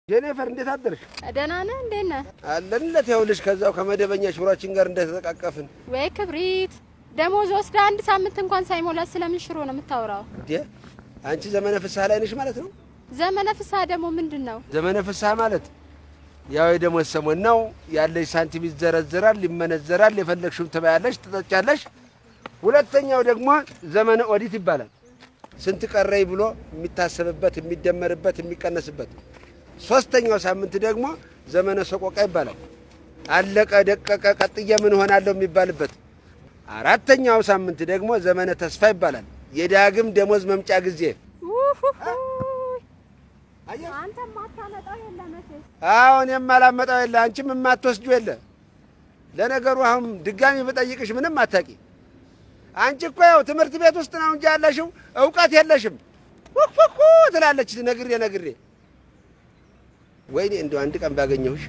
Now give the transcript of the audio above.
ጄኒፈር እንዴት አደርሽ? ደህና ነህ? እንዴት ነህ? አለንለት ይኸውልሽ ከዛው ከመደበኛ ሽሮአችን ጋር እንደተጠቃቀፍን። ወይ ክብሪት ደሞዝ ወስዳ አንድ ሳምንት እንኳን ሳይሞላ ስለምን ሽሮ ነው የምታወራው? እንዴ አንቺ ዘመነ ፍስሐ ላይ ነሽ ማለት ነው? ዘመነ ፍስሐ ደግሞ ምንድነው? ዘመነ ፍስሐ ማለት ያው የደሞዝ ሰሞን ነው። ያለሽ ሳንቲም ይዘረዘራል፣ ይመነዘራል፣ የፈለግሽውን ትበያለሽ፣ ትጠጫለሽ። ሁለተኛው ደግሞ ዘመነ ኦዲት ይባላል። ስንት ቀረይ ብሎ የሚታሰብበት፣ የሚደመርበት፣ የሚቀነስበት። ሶስተኛው ሳምንት ደግሞ ዘመነ ሰቆቃ ይባላል። አለቀ ደቀቀ ቀጥዬ ምን ሆናለሁ የሚባልበት። አራተኛው ሳምንት ደግሞ ዘመነ ተስፋ ይባላል። የዳግም ደሞዝ መምጫ ጊዜ። አንተ ማታመጣው የለ መቼስ? አዎ እኔም አላመጣው የለ፣ አንቺም የማትወስጂው የለ። ለነገሩ አሁን ድጋሚ ብጠይቅሽ ምንም አታቂ። አንቺ እኮ ያው ትምህርት ቤት ውስጥ ነው እንጂ ያለሽው ዕውቀት የለሽም። ኩኩኩ ትላለች ነግሬ። ወይኔ እንደው አንድ ቀን ባገኘሁሽ